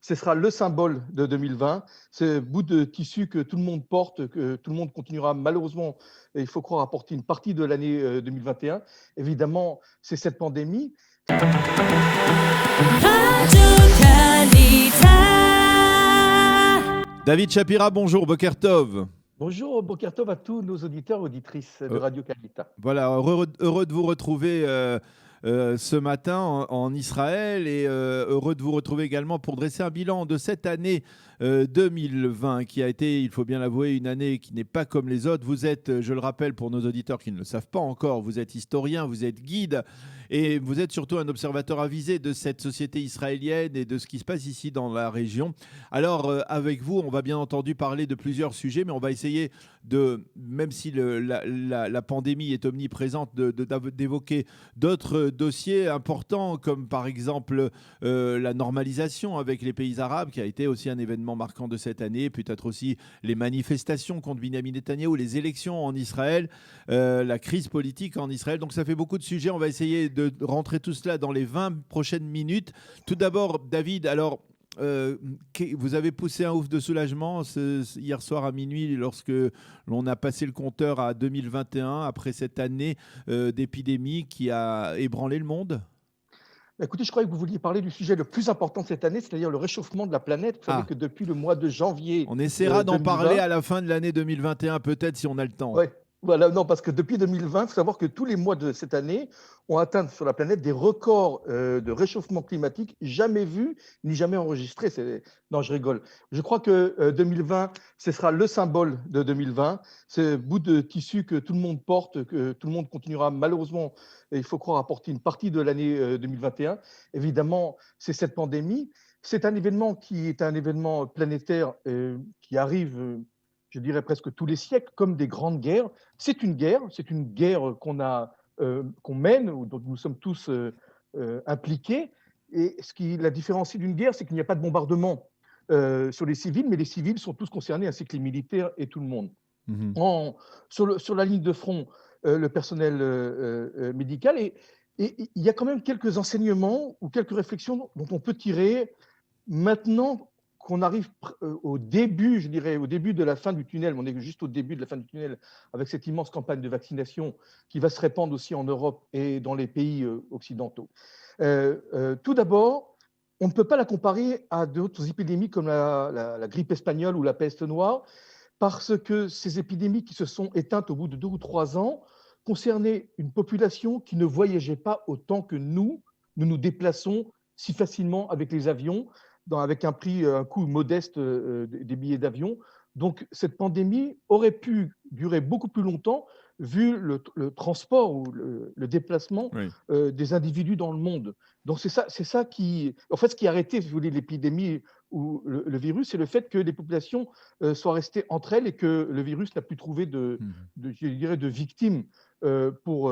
ce sera le symbole de 2020. Ce bout de tissu que tout le monde porte, que tout le monde continuera malheureusement, et il faut croire, à porter une partie de l'année 2021. Évidemment, c'est cette pandémie. David Shapira, bonjour, Boker Tov. Bonjour, Boker Tov à tous nos auditeurs et auditrices de Radio Kalita. Voilà, heureux de vous retrouver ce matin en Israël et heureux de vous retrouver également pour dresser un bilan de cette année 2020 qui a été, il faut bien l'avouer, une année qui n'est pas comme les autres. Vous êtes, je le rappelle pour nos auditeurs qui ne le savent pas encore, vous êtes historien, vous êtes guide et vous êtes surtout un observateur avisé de cette société israélienne et de ce qui se passe ici dans la région. Alors avec vous, on va bien entendu parler de plusieurs sujets, mais on va essayer de, même si la pandémie est omniprésente, d'évoquer d'autres dossiers importants comme par exemple la normalisation avec les pays arabes qui a été aussi un événement marquant de cette année, peut-être aussi les manifestations contre Benyamin Netanyahou, les élections en Israël, la crise politique en Israël. Donc ça fait beaucoup de sujets, on va essayer de rentrer tout cela dans les 20 prochaines minutes. Tout d'abord, David, alors vous avez poussé un ouf de soulagement hier soir à minuit lorsque l'on a passé le compteur à 2021 après cette année d'épidémie qui a ébranlé le monde. Écoutez, je croyais que vous vouliez parler du sujet le plus important de cette année, c'est-à-dire le réchauffement de la planète. Vous savez que depuis le mois de janvier on essaiera d'en 2020, parler à la fin de l'année 2021, peut-être si on a le temps. Ouais, voilà, non, parce que depuis 2020, il faut savoir que tous les mois de cette année ont atteint sur la planète des records de réchauffement climatique jamais vus ni jamais enregistrés. Non, je rigole. Je crois que 2020, ce sera le symbole de 2020. Ce bout de tissu que tout le monde porte, que tout le monde continuera malheureusement, et il faut croire, à porter une partie de l'année 2021. Évidemment, c'est cette pandémie. C'est un événement qui est un événement planétaire qui arrive, je dirais presque tous les siècles, comme des grandes guerres. C'est une guerre qu'on mène, dont nous sommes tous impliqués. Et ce qui la différencie d'une guerre, c'est qu'il n'y a pas de bombardement sur les civils, mais les civils sont tous concernés, ainsi que les militaires et tout le monde. Sur la ligne de front, le personnel médical. Et il y a quand même quelques enseignements ou quelques réflexions dont on peut tirer maintenant qu'on arrive au début, je dirais, au début de la fin du tunnel. On est juste au début de la fin du tunnel avec cette immense campagne de vaccination qui va se répandre aussi en Europe et dans les pays occidentaux. Tout d'abord, on ne peut pas la comparer à d'autres épidémies comme la grippe espagnole ou la peste noire, parce que ces épidémies qui se sont éteintes au bout de 2 ou 3 ans concernaient une population qui ne voyageait pas autant que nous nous déplaçons si facilement avec les avions, avec un coût modeste des billets d'avion. Donc cette pandémie aurait pu durer beaucoup plus longtemps vu le transport ou le déplacement des individus dans le monde. Donc c'est ça qui… En fait, ce qui a arrêté, si vous voulez, l'épidémie ou le virus, c'est le fait que les populations soient restées entre elles et que le virus n'a plus trouvé je dirais, de victimes pour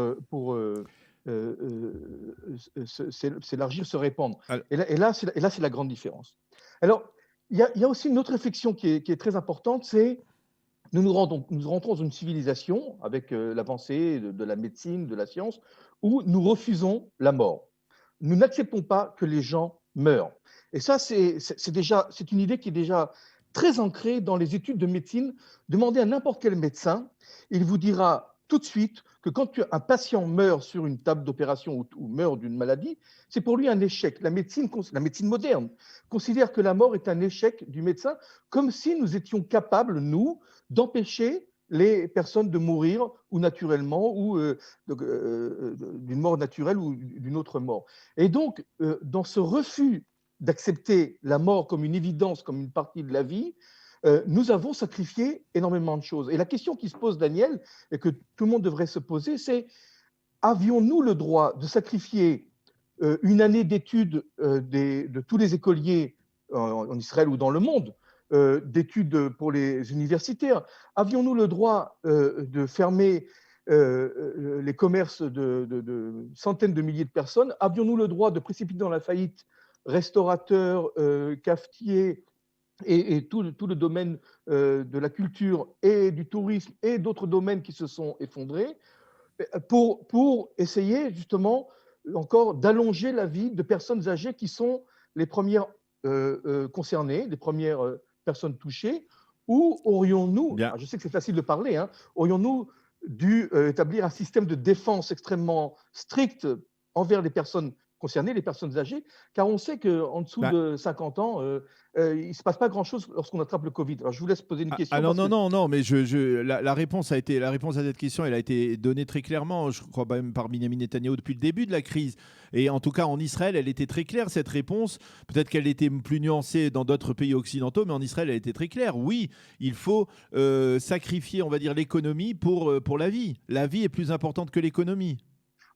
s'élargir, se répandre. Et là, c'est la grande différence. Alors, il y a aussi une autre réflexion qui est très importante, c'est nous rentrons dans une civilisation avec l'avancée de la médecine, de la science, où nous refusons la mort. Nous n'acceptons pas que les gens meurent. Et ça, c'est une idée qui est déjà très ancrée dans les études de médecine. Demandez à n'importe quel médecin, il vous dira tout de suite que quand un patient meurt sur une table d'opération ou meurt d'une maladie, c'est pour lui un échec. La médecine moderne considère que la mort est un échec du médecin, comme si nous étions capables, nous, d'empêcher les personnes de mourir ou naturellement, ou d'une mort naturelle ou d'une autre mort. Et donc, dans ce refus d'accepter la mort comme une évidence, comme une partie de la vie, nous avons sacrifié énormément de choses. Et la question qui se pose, Daniel, et que tout le monde devrait se poser, c'est: avions-nous le droit de sacrifier une année d'études de tous les écoliers en Israël ou dans le monde, d'études pour les universitaires? Avions-nous le droit de fermer les commerces de centaines de milliers de personnes? Avions-nous le droit de précipiter dans la faillite restaurateurs, cafetiers, et tout le domaine de la culture et du tourisme et d'autres domaines qui se sont effondrés, pour essayer justement encore d'allonger la vie de personnes âgées qui sont les premières concernées, les premières personnes touchées, ou aurions-nous, Bien. je sais que c'est facile de parler, hein, aurions-nous dû établir un système de défense extrêmement strict envers les personnes concernées, les personnes âgées, car on sait qu'en dessous Bah, de 50 ans, il ne se passe pas grand-chose lorsqu'on attrape le Covid. Alors je vous laisse poser une question non, parce non, que non, non, mais la réponse la réponse à cette question, elle a été donnée très clairement, je crois même par Benjamin Netanyahou depuis le début de la crise. Et en tout cas, en Israël, elle était très claire, cette réponse. Peut-être qu'elle était plus nuancée dans d'autres pays occidentaux, mais en Israël, elle était très claire. Oui, il faut sacrifier, on va dire, l'économie pour la vie. La vie est plus importante que l'économie,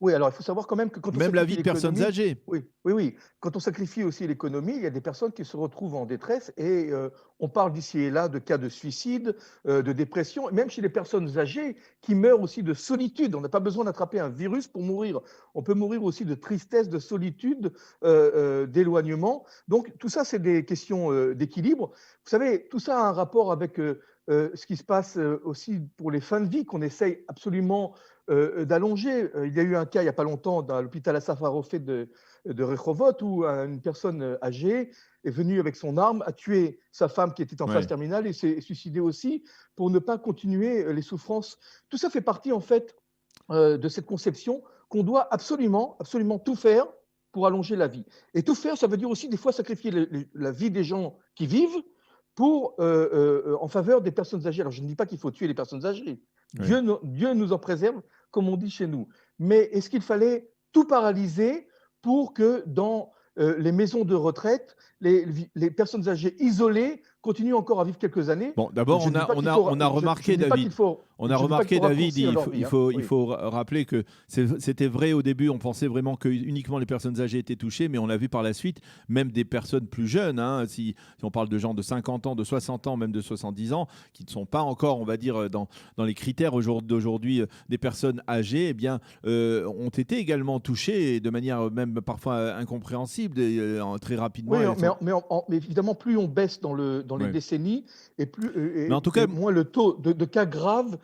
oui, alors il faut savoir quand même que quand on même la sacrifie vie de personnes l'économie, âgées. oui, oui, oui, quand on sacrifie aussi l'économie, il y a des personnes qui se retrouvent en détresse et on parle d'ici et là de cas de suicide, de dépression, et même chez les personnes âgées qui meurent aussi de solitude. On n'a pas besoin d'attraper un virus pour mourir. On peut mourir aussi de tristesse, de solitude, d'éloignement. Donc tout ça, c'est des questions d'équilibre. Vous savez, tout ça a un rapport avec ce qui se passe aussi pour les fins de vie qu'on essaye absolument d'allonger. Il y a eu un cas il n'y a pas longtemps dans l'hôpital Assaf Harofet de Rehovot où une personne âgée est venue avec son arme, a tué sa femme qui était en phase Ouais. terminale et s'est suicidée aussi pour ne pas continuer les souffrances. Tout ça fait partie en fait de cette conception qu'on doit absolument, absolument tout faire pour allonger la vie. Et tout faire, ça veut dire aussi des fois sacrifier la vie des gens qui vivent en faveur des personnes âgées. Alors je ne dis pas qu'il faut tuer les personnes âgées. Ouais. Dieu nous en préserve, comme on dit chez nous. Mais est-ce qu'il fallait tout paralyser pour que dans les maisons de retraite, les personnes âgées isolées continuent encore à vivre quelques années? Bon, d'abord, Je ne dis pas qu'il faut, on a je remarqué, ne dis pas qu'il David. faut, On a je ne dis pas qu'il remarqué, faut David, raccourcir leur vie. Hein. il Oui. faut rappeler que c'était vrai au début, on pensait vraiment que uniquement les personnes âgées étaient touchées, mais on l'a vu par la suite, même des personnes plus jeunes, hein, si on parle de gens de 50 ans, de 60 ans, même de 70 ans, qui ne sont pas encore, on va dire, dans les critères d'aujourd'hui des personnes âgées, eh bien, ont été également touchées de manière même parfois incompréhensible, très rapidement. Oui, Elles sont... mais évidemment, plus on baisse dans les Ouais. décennies, et, plus, Mais en tout cas, moins le taux de cas graves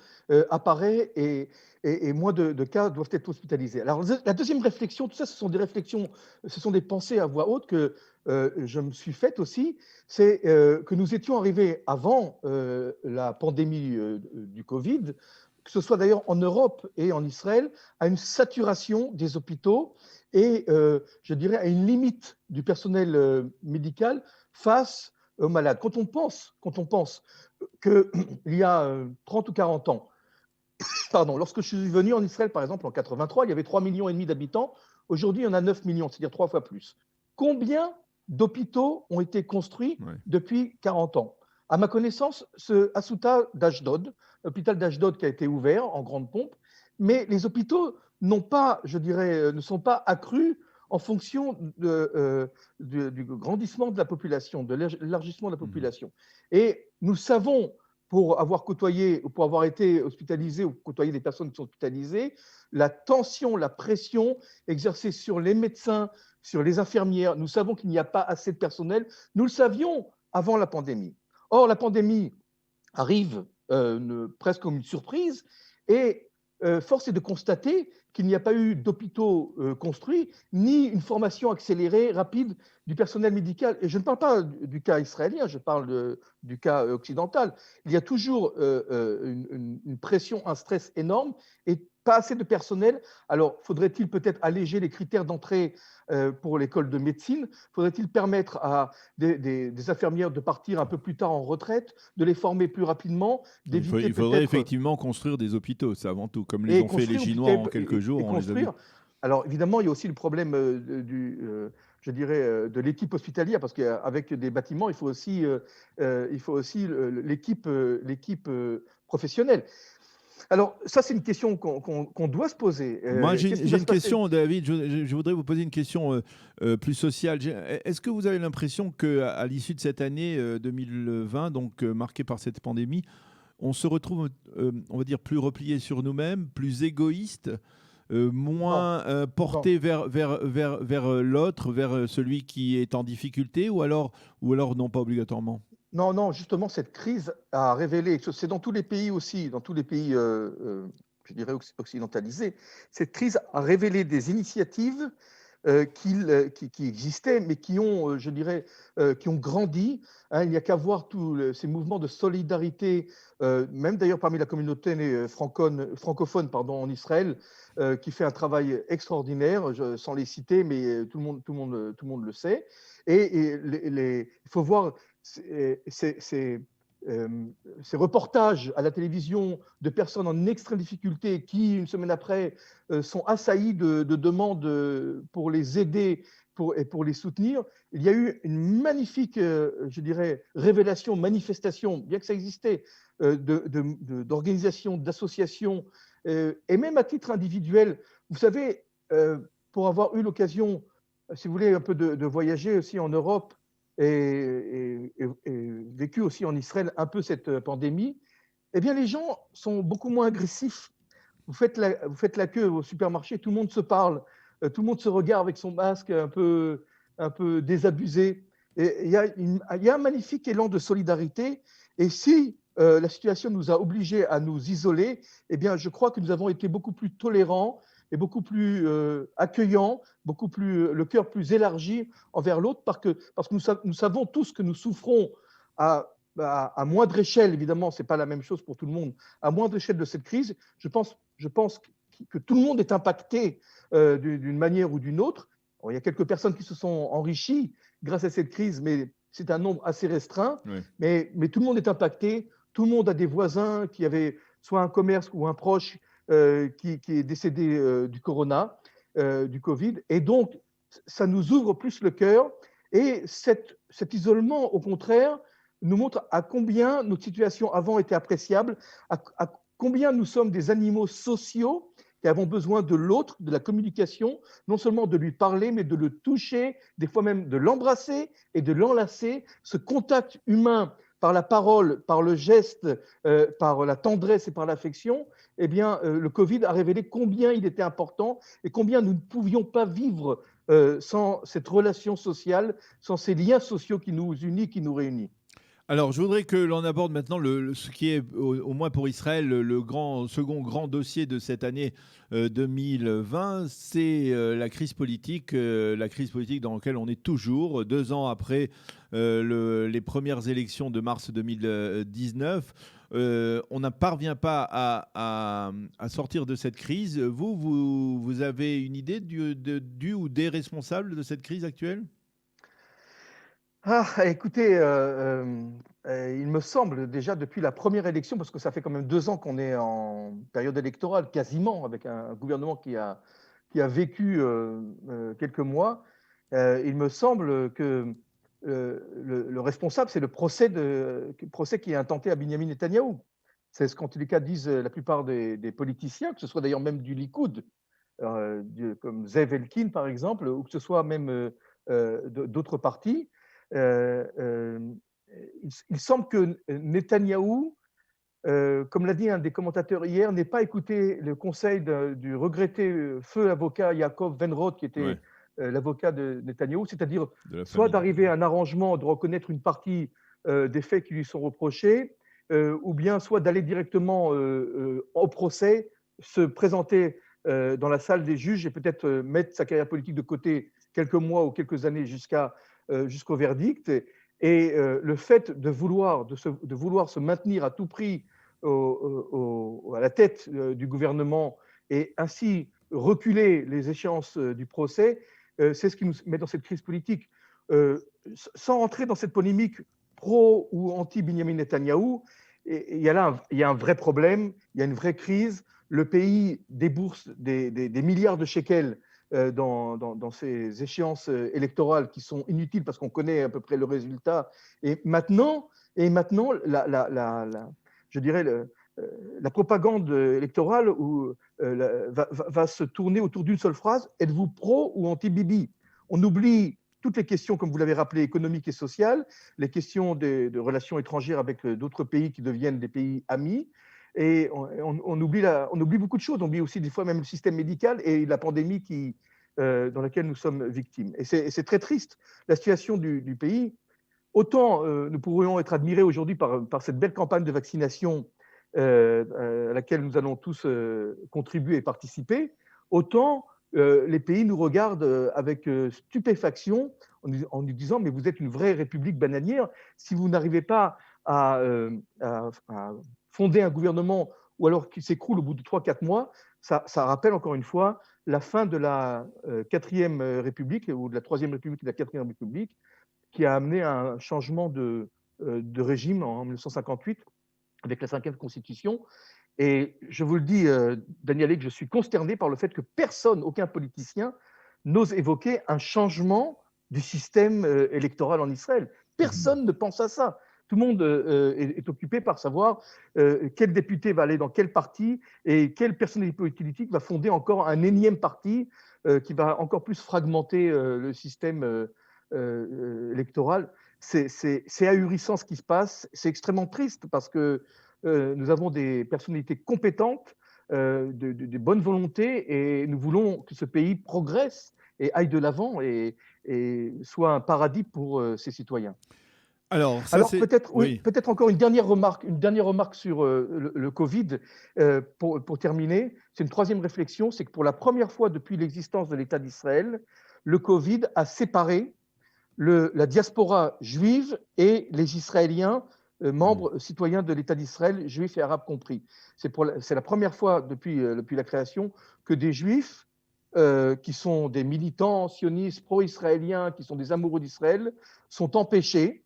apparaît et moins de cas doivent être hospitalisés. Alors, la deuxième réflexion, tout ça, ce sont des réflexions, ce sont des pensées à voix haute que je me suis faites aussi, c'est que nous étions arrivés avant la pandémie du Covid, que ce soit d'ailleurs en Europe et en Israël, à une saturation des hôpitaux et je dirais à une limite du personnel médical face aux malades. Quand on pense qu'il y a 30 ou 40 ans, pardon, lorsque je suis venu en Israël, par exemple, en 83, il y avait 3,5 millions d'habitants. Aujourd'hui, il y en a 9 millions, c'est-à-dire 3 fois plus. Combien d'hôpitaux ont été construits ouais. depuis 40 ans? À ma connaissance, ce Asuta d'Ashdod, l'hôpital d'Ashdod qui a été ouvert en grande pompe, mais les hôpitaux n'ont pas, je dirais, ne sont pas accrus en fonction du grandissement de la population, de l'élargissement de la Mhm. population. Et nous savons, pour avoir côtoyé ou pour avoir été hospitalisé ou côtoyé des personnes qui sont hospitalisées, la tension, la pression exercée sur les médecins, sur les infirmières. Nous savons qu'il n'y a pas assez de personnel. Nous le savions avant la pandémie. Or, la pandémie arrive presque comme une surprise et force est de constater qu'il n'y a pas eu d'hôpitaux construits, ni une formation accélérée, rapide du personnel médical. Et je ne parle pas du cas israélien, je parle du cas occidental. Il y a toujours une pression, un stress énorme et pas assez de personnel. Alors, faudrait-il peut-être alléger les critères d'entrée pour l'école de médecine? Faudrait-il permettre à des infirmières de partir un peu plus tard en retraite, de les former plus rapidement, d'éviter Il faudrait peut-être effectivement construire des hôpitaux, c'est avant tout. Comme les et ont fait les construire, Chinois en quelques jours, et on les a vus. construire. Alors évidemment, il y a aussi le problème je dirais, de l'équipe hospitalière, parce qu'avec des bâtiments, il faut aussi l'équipe professionnelle. Alors ça, c'est une question qu'on doit se poser. Moi, Qu'est-ce qui j'ai va se une passer? question, David. Je voudrais vous poser une question plus sociale. Est-ce que vous avez l'impression qu'à l'issue de cette année 2020, donc marquée par cette pandémie, on se retrouve, on va dire, plus replié sur nous-mêmes, plus égoïste, Non, moins non. porté vers l'autre, vers celui qui est en difficulté, ou alors non, pas obligatoirement? Non, non, justement, cette crise a révélé, c'est dans tous les pays aussi, dans tous les pays, je dirais, occidentalisés, cette crise a révélé des initiatives qui existaient, mais qui ont, je dirais, qui ont grandi, hein. Il n'y a qu'à voir tous ces mouvements de solidarité, même d'ailleurs parmi la communauté francophone pardon, en Israël, qui fait un travail extraordinaire, sans les citer, mais tout le monde le sait. Il faut voir ces, ces- ces, euh, ces reportages à la télévision de personnes en extrême difficulté qui, une semaine après, sont assaillis de demandes pour les aider et pour les soutenir. Il y a eu une magnifique, je dirais, révélation, manifestation, bien que ça existait, d'organisations, d'associations, et même à titre individuel. Vous savez, pour avoir eu l'occasion, si vous voulez, un peu de voyager aussi en Europe et vécu aussi en Israël un peu cette pandémie, eh bien, les gens sont beaucoup moins agressifs. Vous faites la queue au supermarché, tout le monde se parle, tout le monde se regarde avec son masque un peu désabusé. Et il y a un magnifique élan de solidarité. Et si la situation nous a obligés à nous isoler, eh bien, je crois que nous avons été beaucoup plus tolérants et beaucoup plus accueillants, beaucoup plus, le cœur plus élargi envers l'autre, parce que nous savons tous que nous souffrons à moindre échelle, évidemment, ce n'est pas la même chose pour tout le monde, à moindre échelle de cette crise. Je pense que tout le monde est impacté d'une manière ou d'une autre. Bon, il y a quelques personnes qui se sont enrichies grâce à cette crise, mais c'est un nombre assez restreint. Oui. Mais tout le monde est impacté. Tout le monde a des voisins qui avaient soit un commerce ou un proche qui est décédé du corona, du Covid. Et donc, ça nous ouvre plus le cœur. Et cet isolement, au contraire, nous montre à combien notre situation avant était appréciable, à combien nous sommes des animaux sociaux qui avons besoin de l'autre, de la communication, non seulement de lui parler, mais de le toucher, des fois même de l'embrasser et de l'enlacer. Ce contact humain par la parole, par le geste, par la tendresse et par l'affection, eh bien, le Covid a révélé combien il était important et combien nous ne pouvions pas vivre sans cette relation sociale, sans ces liens sociaux qui nous unissent, qui nous réunissent. Alors, je voudrais que l'on aborde maintenant ce qui est, au moins pour Israël, second grand dossier de cette année 2020, c'est la crise politique dans laquelle on est toujours, 2 ans après les premières élections de mars 2019. On ne parvient pas à sortir de cette crise. Vous avez une idée du ou des responsables de cette crise actuelle ? Ah, écoutez, il me semble déjà depuis la première élection, parce que ça fait quand même 2 ans qu'on est en période électorale, quasiment, avec un gouvernement qui a vécu quelques mois, il me semble que le responsable, c'est le procès qui est intenté à Binyamin Netanyahou. C'est ce qu'en tous les cas disent la plupart des politiciens, que ce soit d'ailleurs même du Likoud, comme Zev Elkin par exemple, ou que ce soit même d'autres partis. Euh, euh, il semble que Netanyahou, comme l'a dit un des commentateurs hier, n'ait pas écouté le conseil du regretté feu avocat Yaakov Venrod, qui Ouais, était l'avocat de Netanyahou, c'est-à-dire de la soit famille. d'arriver à un arrangement, de reconnaître une partie des faits qui lui sont reprochés, ou bien soit d'aller directement au procès, se présenter dans la salle des juges et peut-être mettre sa carrière politique de côté quelques mois ou quelques années jusqu'au verdict. Et le fait de vouloir se maintenir à tout prix à la tête du gouvernement et ainsi reculer les échéances du procès, c'est ce qui nous met dans cette crise politique. Sans entrer dans cette polémique pro ou anti-Benjamin Netanyahou, il y a un vrai problème, il y a une vraie crise. Le pays débourse des milliards de shekels dans ces échéances électorales qui sont inutiles parce qu'on connaît à peu près le résultat. Et maintenant je dirais, la propagande électorale va se tourner autour d'une seule phrase: êtes-vous pro ou anti-Bibi? On oublie toutes les questions, comme vous l'avez rappelé, économiques et sociales, les questions de relations étrangères avec d'autres pays qui deviennent des pays amis. Et on oublie beaucoup de choses. On oublie aussi des fois même le système médical et la pandémie dans laquelle nous sommes victimes. Et c'est très triste, la situation du pays. Autant nous pourrions être admirés aujourd'hui par cette belle campagne de vaccination à laquelle nous allons tous contribuer et participer, autant les pays nous regardent avec stupéfaction en nous disant: «Mais vous êtes une vraie république bananière. Si vous n'arrivez pas à fonder un gouvernement ou alors qu'il s'écroule au bout de 3 4 mois», ça rappelle encore une fois la fin de la 4e République ou de la 3e République et de la 4e République qui a amené à un changement de régime en 1958 avec la 5e Constitution. Et je vous le dis, Daniel, que je suis consterné par le fait que personne, aucun politicien, n'ose évoquer un changement du système électoral en Israël. Mhm. Personne ne pense à ça. Tout le monde est occupé par savoir quel député va aller dans quel parti et quelle personnalité politique va fonder encore un énième parti qui va encore plus fragmenter le système électoral. C'est ahurissant ce qui se passe. C'est extrêmement triste parce que nous avons des personnalités compétentes, de bonne volonté, et nous voulons que ce pays progresse et aille de l'avant et soit un paradis pour ses citoyens. Alors, ça, Alors c'est. peut-être, oui, Oui. peut-être encore une dernière remarque sur le Covid pour terminer. C'est une troisième réflexion, c'est que pour la première fois depuis l'existence de l'État d'Israël, le Covid a séparé la diaspora juive et les Israéliens, Mhm. membres citoyens de l'État d'Israël, juifs et arabes compris. C'est la première fois depuis la création que des juifs qui sont des militants sionistes pro-israéliens, qui sont des amoureux d'Israël, sont empêchés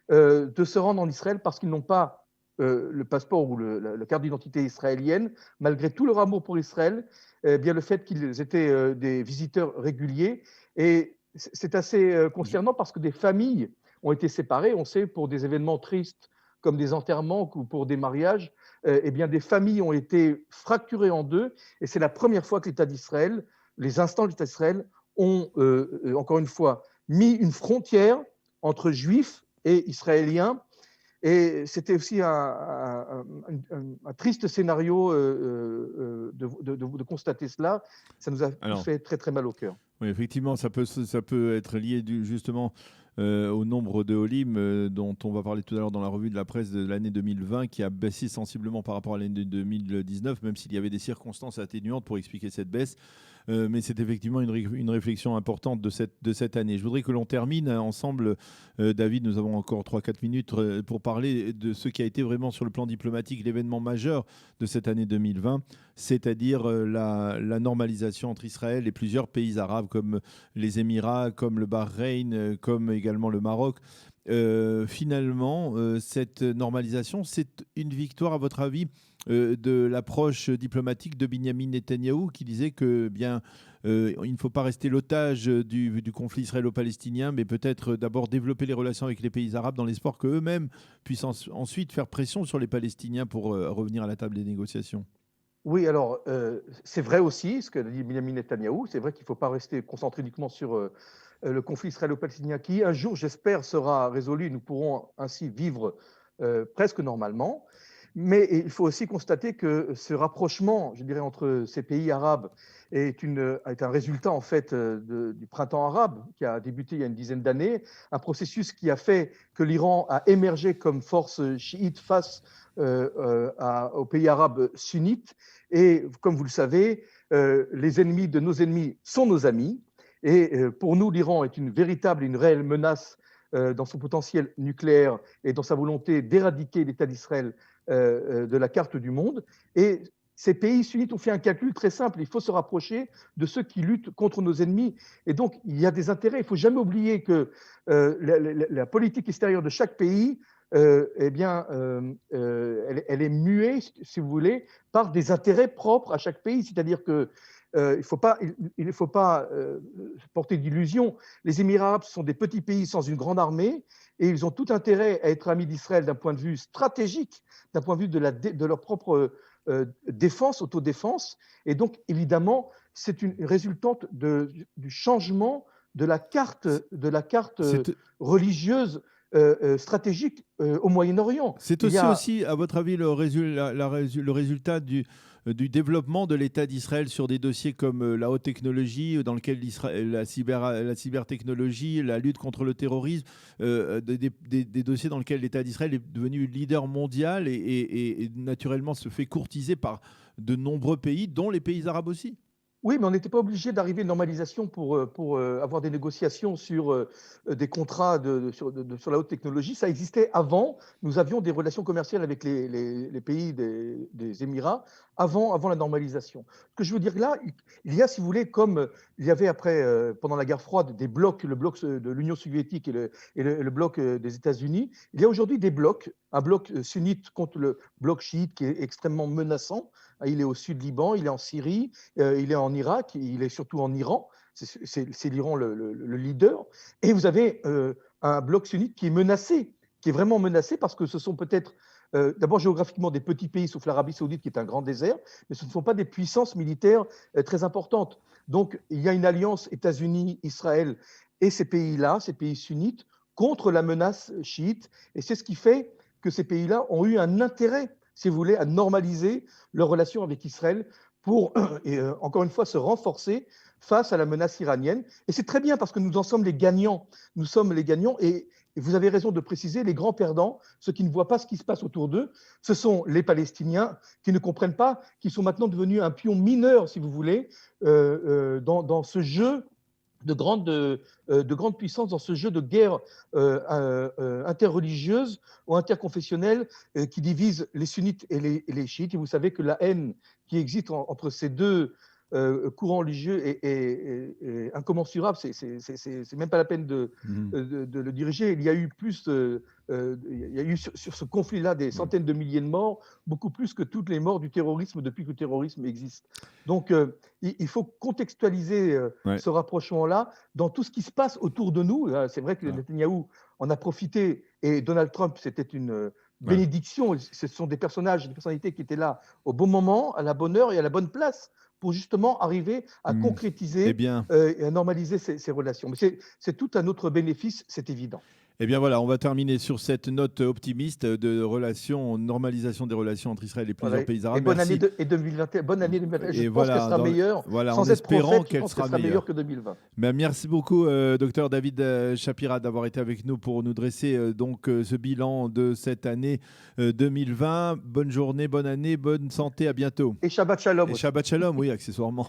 de se rendre en Israël parce qu'ils n'ont pas le passeport ou la carte d'identité israélienne, malgré tout leur amour pour Israël, bien le fait qu'ils étaient des visiteurs réguliers. Et c'est assez Je- consternant parce que des familles ont été séparées, on sait, pour des événements tristes comme des enterrements ou pour des mariages, eh bien des familles ont été fracturées en deux, et c'est la première fois que l'État d'Israël, les instants de l'État d'Israël, ont encore une fois mis une frontière entre juifs et israéliens. Et c'était aussi un triste scénario de constater cela. Ça nous a tous Alors, fait très très mal au cœur. oui, effectivement, ça peut être lié justement au nombre de Olim dont on va parler tout à l'heure dans la revue de la presse de l'année 2020 qui a baissé sensiblement par rapport à l'année 2019, même s'il y avait des circonstances atténuantes pour expliquer cette baisse. Mais c'est effectivement une réflexion importante de cette année. Je voudrais que l'on termine ensemble, David, nous avons encore 3 4 minutes pour parler de ce qui a été vraiment sur le plan diplomatique l'événement majeur de cette année 2020, c'est-à-dire la normalisation entre Israël et plusieurs pays arabes comme les Émirats, comme le Bahreïn, comme également le Maroc. Finalement, cette normalisation, c'est une victoire, à votre avis, de l'approche diplomatique de Binyamin Netanyahou, qui disait que bien, il ne faut pas rester l'otage du conflit israélo-palestinien, mais peut-être d'abord développer les relations avec les pays arabes dans l'espoir qu'eux-mêmes puissent ensuite faire pression sur les Palestiniens pour revenir à la table des négociations. Oui, alors c'est vrai aussi ce que dit Benjamin Netanyahou. C'est vrai qu'il ne faut pas rester concentré uniquement sur le conflit israélo-palestinien qui, un jour, j'espère, sera résolu. Nous pourrons ainsi vivre presque normalement. Mais il faut aussi constater que ce rapprochement, je dirais, entre ces pays arabes est un résultat en fait du printemps arabe qui a débuté il y a une dizaine d'années, un processus qui a fait que l'Iran a émergé comme force chiite face aux pays arabes sunnites. Et comme vous le savez, les ennemis de nos ennemis sont nos amis. Et pour nous, l'Iran est une véritable, une réelle menace dans son potentiel nucléaire et dans sa volonté d'éradiquer l'État d'Israël de la carte du monde. Et ces pays sunnites ont fait un calcul très simple. Il faut se rapprocher de ceux qui luttent contre nos ennemis. Et donc, il y a des intérêts. Il ne faut jamais oublier que la politique extérieure de chaque pays, eh bien, elle est muée, si vous voulez, par des intérêts propres à chaque pays. C'est-à-dire que il ne faut pas porter d'illusions. Les Émirats arabes sont des petits pays sans une grande armée et ils ont tout intérêt à être amis d'Israël d'un point de vue stratégique, d'un point de vue de leur propre défense, autodéfense. Et donc, évidemment, c'est une résultante du changement de la carte C'est religieuse stratégique au Moyen-Orient. C'est Il y a aussi, à votre avis, le résultat du développement de l'État d'Israël sur des dossiers comme la haute technologie, dans lequel la cybertechnologie, la lutte contre le terrorisme, des dossiers dans lesquels l'État d'Israël est devenu leader mondial et naturellement se fait courtiser par de nombreux pays, dont les pays arabes aussi. Oui, mais on n'était pas obligé d'arriver à une normalisation pour avoir des négociations sur des contrats sur la haute technologie. Ça existait avant. Nous avions des relations commerciales avec les pays des Émirats avant la normalisation. Ce que je veux dire là, il y a, si vous voulez, comme il y avait après, pendant la guerre froide, des blocs, le bloc de l'Union soviétique et le bloc des États-Unis, il y a aujourd'hui des blocs, un bloc sunnite contre le bloc chiite qui est extrêmement menaçant. Il est au sud Liban, il est en Syrie, il est en Irak, il est surtout en Iran. C'est l'Iran le leader. Et vous avez un bloc sunnite qui est menacé, qui est vraiment menacé parce que ce sont peut-être, d'abord géographiquement, des petits pays, sauf l'Arabie saoudite qui est un grand désert, mais ce ne sont pas des puissances militaires très importantes. Donc il y a une alliance États-Unis, Israël et ces pays-là, ces pays sunnites, contre la menace chiite. Et c'est ce qui fait que ces pays-là ont eu un intérêt, si vous voulez, à normaliser leurs relations avec Israël pour, encore une fois, se renforcer face à la menace iranienne. Et c'est très bien parce que nous en sommes les gagnants. Nous sommes les gagnants et vous avez raison de préciser, les grands perdants, ceux qui ne voient pas ce qui se passe autour d'eux, ce sont les Palestiniens qui ne comprennent pas, qui sont maintenant devenus un pion mineur, si vous voulez, dans ce jeu de grande puissance, dans ce jeu de guerre interreligieuse ou interconfessionnelle qui divise les sunnites et les chiites. Et vous savez que la haine qui existe entre ces deux courants religieux est incommensurable. C'est même pas la peine de le diriger. Il y a eu il y a eu sur ce conflit-là des centaines de milliers de morts, beaucoup plus que toutes les morts du terrorisme depuis que le terrorisme existe. Donc, il faut contextualiser ce rapprochement-là dans tout ce qui se passe autour de nous. C'est vrai que Netanyahou en a profité et Donald Trump, c'était une bénédiction. Ce sont des personnalités qui étaient là au bon moment, à la bonne heure et à la bonne place pour justement arriver à concrétiser et à normaliser ces relations. Mais c'est tout à notre bénéfice, c'est évident. Eh bien voilà, on va terminer sur cette note optimiste de normalisation des relations entre Israël et plusieurs pays arabes. Et bonne année 2021. Bonne année 2021. Je pense qu'elle sera meilleure. Voilà, sans en être espérant prophète, qu'elle sera meilleure que 2020. Ben, merci beaucoup, docteur David Shapira, d'avoir été avec nous pour nous dresser donc ce bilan de cette année 2020. Bonne journée, bonne année, bonne santé, à bientôt. Et Shabbat Shalom. Et Shabbat Shalom, oui, accessoirement.